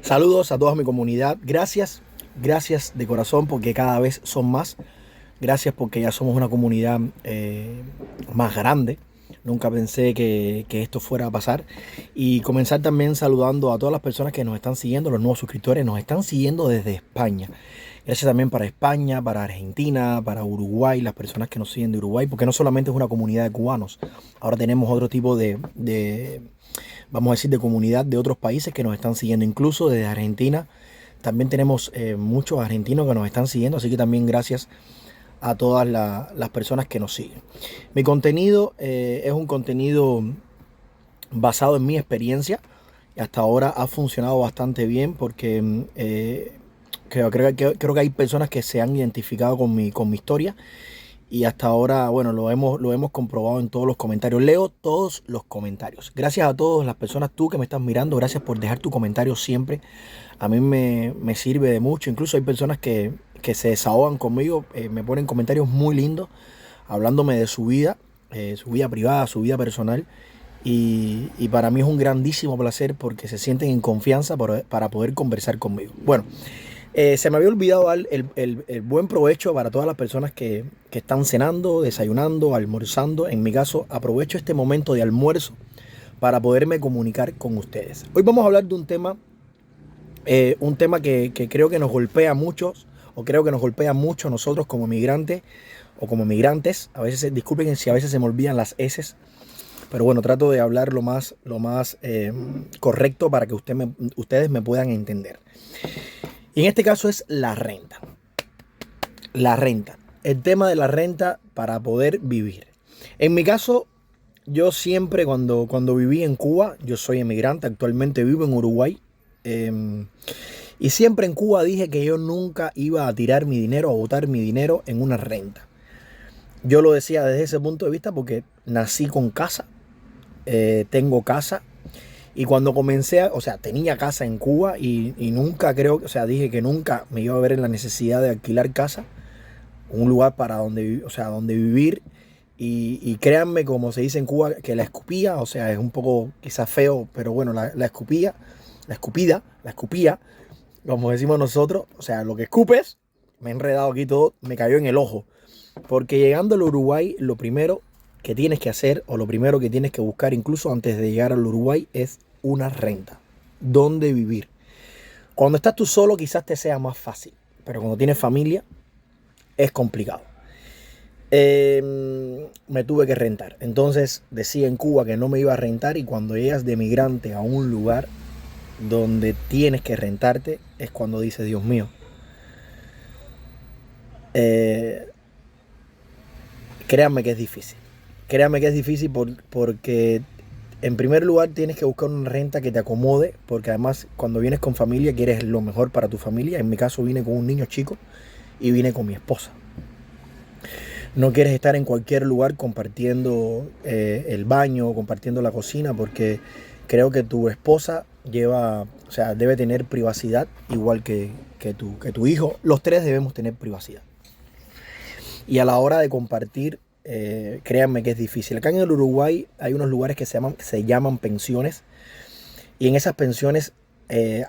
Saludos a toda mi comunidad. Gracias de corazón porque cada vez son más. Gracias porque ya somos una comunidad más grande. Nunca pensé que esto fuera a pasar. Y comenzar también saludando a todas las personas que nos están siguiendo, los nuevos suscriptores, nos están siguiendo desde España. Gracias también para España, para Argentina, para Uruguay, las personas que nos siguen de Uruguay, porque no solamente es una comunidad de cubanos, ahora tenemos otro tipo vamos a decir, de comunidad de otros países que nos están siguiendo, incluso desde Argentina. También tenemos muchos argentinos que nos están siguiendo, así que también gracias a todas las personas que nos siguen. Mi contenido es un contenido basado en mi experiencia y hasta ahora ha funcionado bastante bien porque creo que hay personas que se han identificado con mi historia y hasta ahora, bueno, lo hemos comprobado en todos los comentarios. Leo todos los comentarios. Gracias a todas las personas, tú que me estás mirando, gracias por dejar tu comentario siempre. A mí me sirve de mucho. Incluso hay personas que se desahogan conmigo, me ponen comentarios muy lindos, hablándome de su vida privada, su vida personal. Y para mí es un grandísimo placer porque se sienten en confianza para poder conversar conmigo. Bueno, se me había olvidado dar el buen provecho para todas las personas que están cenando, desayunando, almorzando. En mi caso, aprovecho este momento de almuerzo para poderme comunicar con ustedes. Hoy vamos a hablar de un tema que creo que nos golpea a muchos, o creo que nos golpea mucho a nosotros como migrantes o como migrantes. A veces, disculpen si a veces se me olvidan las eses, pero bueno, trato de hablar lo más correcto para que ustedes me puedan entender. Y en este caso es la renta. La renta. El tema de la renta para poder vivir. En mi caso, yo siempre cuando viví en Cuba, yo soy emigrante, actualmente vivo en Uruguay. Y siempre en Cuba dije que yo nunca iba a tirar mi dinero, a botar mi dinero en una renta. Yo lo decía desde ese punto de vista porque nací con casa, tengo casa. Y cuando o sea, tenía casa en Cuba y nunca o sea, dije que nunca me iba a ver en la necesidad de alquilar casa, un lugar para donde vivir. Y créanme, como se dice en Cuba, que la escupía, o sea, es un poco quizás feo, pero bueno, la escupía, como decimos nosotros, o sea, lo que escupes, me he enredado aquí todo, me cayó en el ojo. Porque llegando al Uruguay, lo primero que tienes que hacer o lo primero que tienes que buscar incluso antes de llegar al Uruguay es una renta. ¿Dónde vivir? Cuando estás tú solo quizás te sea más fácil, pero cuando tienes familia es complicado. Me tuve que rentar. Entonces decía en Cuba que no me iba a rentar y cuando llegas de migrante a un lugar donde tienes que rentarte es cuando dices, Dios mío, eh, créanme que es difícil. Créanme que es difícil porque en primer lugar tienes que buscar una renta que te acomode, porque además cuando vienes con familia quieres lo mejor para tu familia. En mi caso vine con un niño chico y vine con mi esposa. No quieres estar en cualquier lugar compartiendo el baño o compartiendo la cocina, porque creo que tu esposa o sea, debe tener privacidad igual que tu hijo. Los tres debemos tener privacidad. Y a la hora de compartir, créanme que es difícil. Acá en el Uruguay hay unos lugares que se llaman pensiones. Y en esas pensiones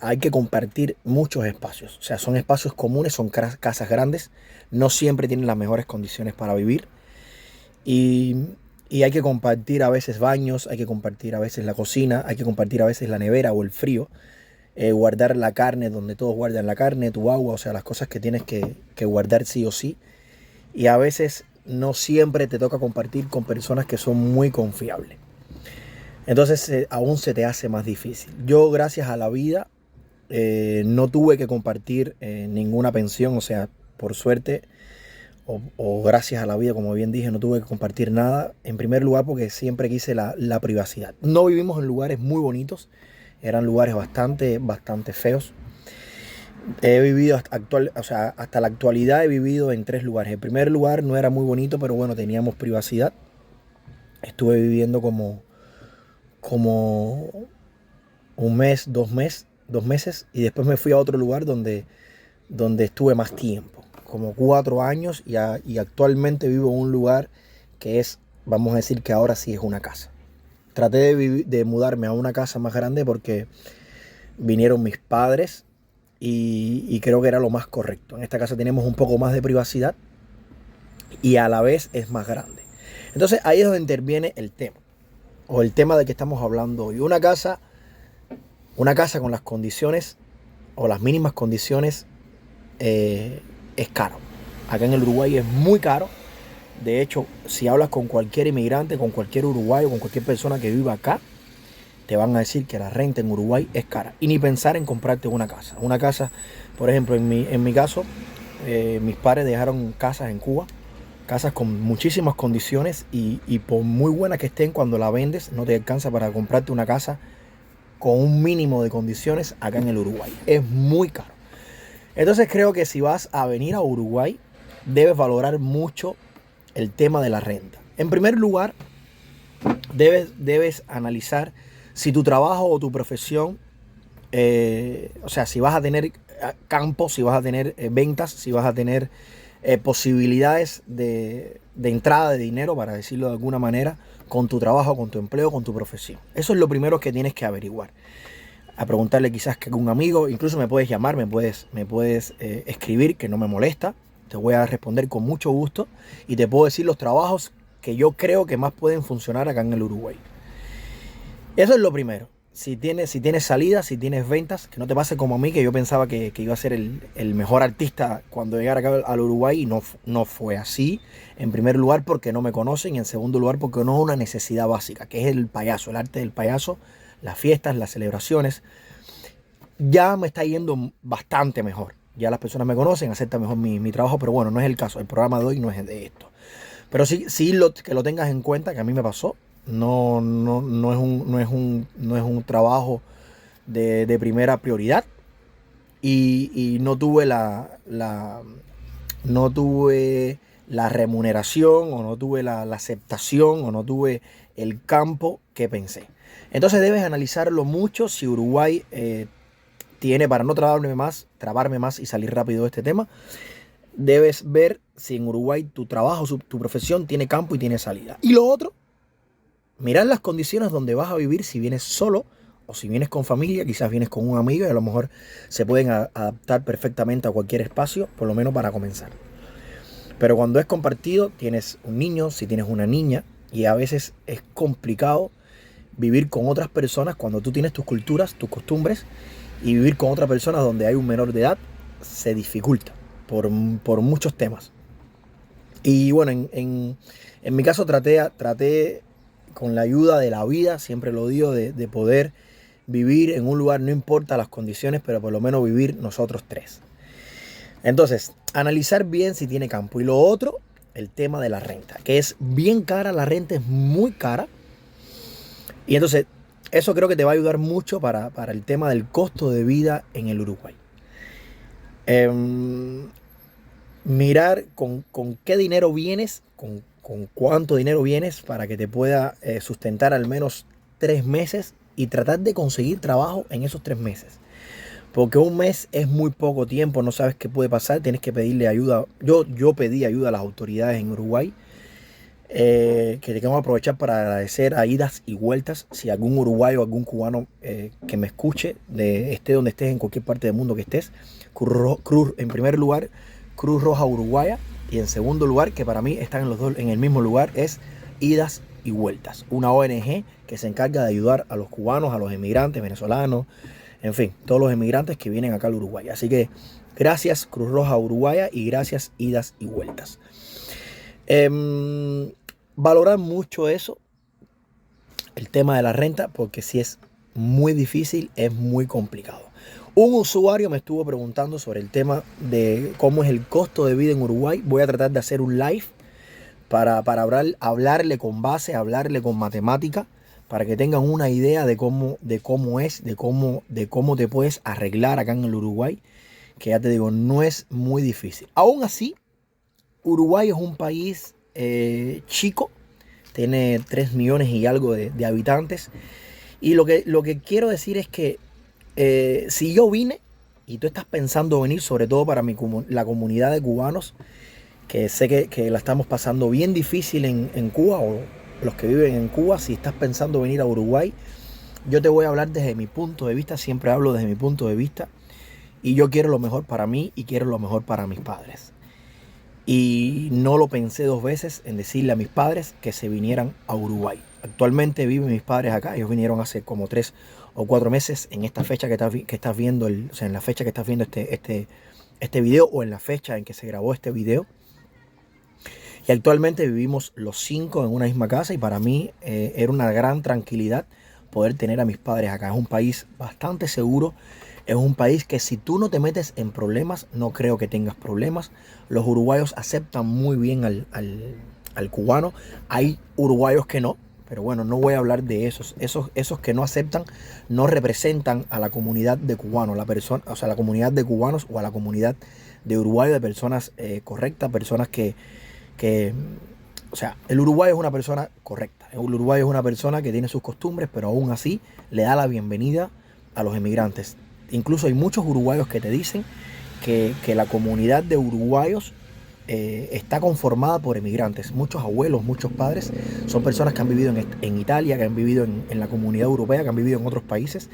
hay que compartir muchos espacios. O sea, son espacios comunes, son casas grandes. No siempre tienen las mejores condiciones para vivir. Y, y hay que compartir a veces baños, hay que compartir a veces la cocina, hay que compartir a veces la nevera o el frío. Guardar la carne donde todos guardan la carne, tu agua, o sea, las cosas que tienes que guardar sí o sí. Y a veces no siempre te toca compartir con personas que son muy confiables. Entonces aún se te hace más difícil. Yo, gracias a la vida, no tuve que compartir ninguna pensión. O sea, por suerte o gracias a la vida, como bien dije, no tuve que compartir nada. En primer lugar porque siempre quise la privacidad. No vivimos en lugares muy bonitos. Eran lugares bastante feos. He vivido hasta la actualidad he vivido en 3 lugares. El primer lugar no era muy bonito, pero bueno, teníamos privacidad. Estuve viviendo como un mes, 2 meses, y después me fui a otro lugar donde estuve más tiempo, como 4 años, y actualmente vivo en un lugar que es, vamos a decir que ahora sí es una casa. Traté de mudarme a una casa más grande porque vinieron mis padres y creo que era lo más correcto. En esta casa tenemos un poco más de privacidad y a la vez es más grande. Entonces ahí es donde interviene el tema, o el tema de que estamos hablando hoy. Una casa con las condiciones o las mínimas condiciones es caro. Acá en el Uruguay es muy caro. De hecho, si hablas con cualquier inmigrante, con cualquier uruguayo, con cualquier persona que viva acá, te van a decir que la renta en Uruguay es cara. Y ni pensar en comprarte una casa. Una casa, por ejemplo, en mi caso, mis padres dejaron casas en Cuba, casas con muchísimas condiciones y por muy buena que estén, cuando la vendes no te alcanza para comprarte una casa con un mínimo de condiciones acá en el Uruguay. Es muy caro. Entonces creo que si vas a venir a Uruguay, debes valorar mucho el tema de la renta. En primer lugar, debes analizar si tu trabajo o tu profesión, o sea, si vas a tener campo, si vas a tener ventas, si vas a tener posibilidades de entrada de dinero, para decirlo de alguna manera, con tu trabajo, con tu empleo, con tu profesión. Eso es lo primero que tienes que averiguar. A preguntarle quizás que algún amigo, incluso me puedes llamar, me puedes escribir, que no me molesta. Te voy a responder con mucho gusto y te puedo decir los trabajos que yo creo que más pueden funcionar acá en el Uruguay. Eso es lo primero. Si tienes salidas, si tienes ventas, que no te pase como a mí, que yo pensaba que iba a ser el mejor artista cuando llegara acá al Uruguay, y no fue así. En primer lugar porque no me conocen, y en segundo lugar porque no es una necesidad básica, que es el payaso, el arte del payaso, las fiestas, las celebraciones. Ya me está yendo bastante mejor. Ya las personas me conocen, aceptan mejor mi trabajo, pero bueno, no es el caso. El programa de hoy no es de esto. Pero sí que lo tengas en cuenta, que a mí me pasó. No es un trabajo de primera prioridad. Y no tuve no tuve la remuneración, o no tuve la aceptación, o no tuve el campo que pensé. Entonces debes analizarlo mucho si Uruguay tiene, para no trabarme más y salir rápido de este tema, debes ver si en Uruguay tu trabajo, tu profesión tiene campo y tiene salida. Y lo otro, mirar las condiciones donde vas a vivir, si vienes solo o si vienes con familia, quizás vienes con un amigo y a lo mejor se pueden adaptar perfectamente a cualquier espacio, por lo menos para comenzar. Pero cuando es compartido, tienes un niño, si tienes una niña, y a veces es complicado vivir con otras personas cuando tú tienes tus culturas, tus costumbres, y vivir con otra persona donde hay un menor de edad se dificulta por muchos temas. Y bueno, en mi caso traté con la ayuda de la vida, siempre lo digo, de poder vivir en un lugar, no importa las condiciones, pero por lo menos vivir nosotros tres. Entonces, analizar bien si tiene campo. Y lo otro, el tema de la renta, que es bien cara, la renta es muy cara. Y entonces, eso creo que te va a ayudar mucho para el tema del costo de vida en el Uruguay. Mirar con qué dinero vienes, con cuánto dinero vienes, para que te pueda sustentar al menos 3 meses, y tratar de conseguir trabajo en esos 3 meses. Porque un mes es muy poco tiempo, no sabes qué puede pasar, tienes que pedirle ayuda. Yo pedí ayuda a las autoridades en Uruguay, que tengo que aprovechar para agradecer a idas y vueltas. Si algún uruguayo o algún cubano que me escuche, esté donde estés, en cualquier parte del mundo que estés, en primer lugar, Cruz Roja Uruguaya, y en segundo lugar, que para mí están los dos en el mismo lugar, es Idas y Vueltas, una ONG que se encarga de ayudar a los cubanos, a los emigrantes venezolanos, en fin, todos los emigrantes que vienen acá al Uruguay. Así que gracias Cruz Roja Uruguaya y gracias Idas y Vueltas. Valorar mucho eso, el tema de la renta, porque si es muy difícil, es muy complicado. Un usuario me estuvo preguntando sobre el tema de cómo es el costo de vida en Uruguay. Voy a tratar de hacer un live para hablarle con base, hablarle con matemática, para que tengan una idea de cómo te puedes arreglar acá en el Uruguay, que ya te digo, no es muy difícil. Aún así, Uruguay es un país chico, tiene 3 millones y algo de habitantes, y lo que quiero decir es que si yo vine y tú estás pensando venir, sobre todo para la comunidad de cubanos, que sé que la estamos pasando bien difícil en Cuba, o los que viven en Cuba, si estás pensando venir a Uruguay, Yo te voy a hablar desde mi punto de vista, siempre hablo desde mi punto de vista. Y yo quiero lo mejor para mí y quiero lo mejor para mis padres. Y no lo pensé dos veces en decirle a mis padres que se vinieran a Uruguay. Actualmente viven mis padres acá. Ellos vinieron hace como 3 o 4 meses en esta fecha que estás viendo, o sea, en la fecha que estás viendo este video o en la fecha en que se grabó este video. Y actualmente vivimos los 5 en una misma casa y para mí era una gran tranquilidad poder tener a mis padres acá. Es un país bastante seguro. Es un país que si tú no te metes en problemas, no creo que tengas problemas. Los uruguayos aceptan muy bien al cubano. Hay uruguayos que no, pero bueno, no voy a hablar de esos. Esos que no aceptan no representan a la comunidad de cubanos, o sea, la comunidad de cubanos o a la comunidad de uruguayos, de personas correctas, personas que, o sea, el uruguayo es una persona correcta. El uruguayo es una persona que tiene sus costumbres, pero aún así le da la bienvenida a los emigrantes. Incluso hay muchos uruguayos que te dicen que la comunidad de uruguayos está conformada por emigrantes. Muchos abuelos, muchos padres son personas que han vivido en Italia, que han vivido en la comunidad europea, que han vivido en otros países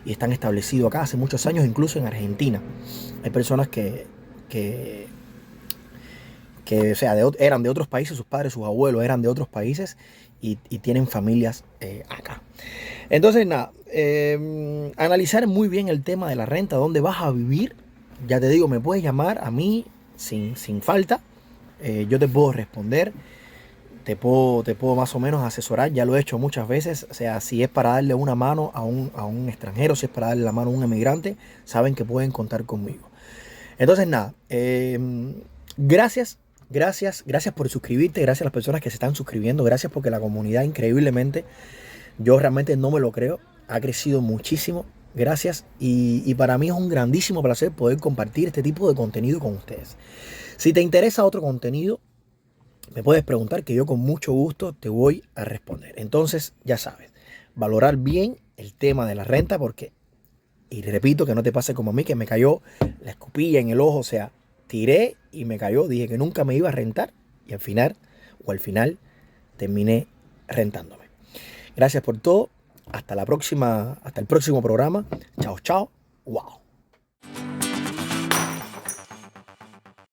y están establecidos acá hace muchos años, incluso en Argentina. Hay personas que o sea, eran de otros países, sus padres, sus abuelos eran de otros países y tienen familias acá. Entonces, nada, analizar muy bien el tema de la renta, dónde vas a vivir. Ya te digo, me puedes llamar a mí sin falta. Yo te puedo responder, te puedo más o menos asesorar. Ya lo he hecho muchas veces. O sea, si es para darle una mano a un extranjero, si es para darle la mano a un emigrante, saben que pueden contar conmigo. Entonces, nada, gracias por suscribirte, gracias a las personas que se están suscribiendo, gracias porque la comunidad increíblemente, yo realmente no me lo creo, ha crecido muchísimo, gracias y para mí es un grandísimo placer poder compartir este tipo de contenido con ustedes. Si te interesa otro contenido, me puedes preguntar que yo con mucho gusto te voy a responder. Entonces, ya sabes, valorar bien el tema de la renta porque, y repito, que no te pase como a mí, que me cayó la escupilla en el ojo, o sea, tiré y me cayó, dije que nunca me iba a rentar y al final terminé rentándome. Gracias por todo, hasta la próxima, hasta el próximo programa. Chao, chao, wow.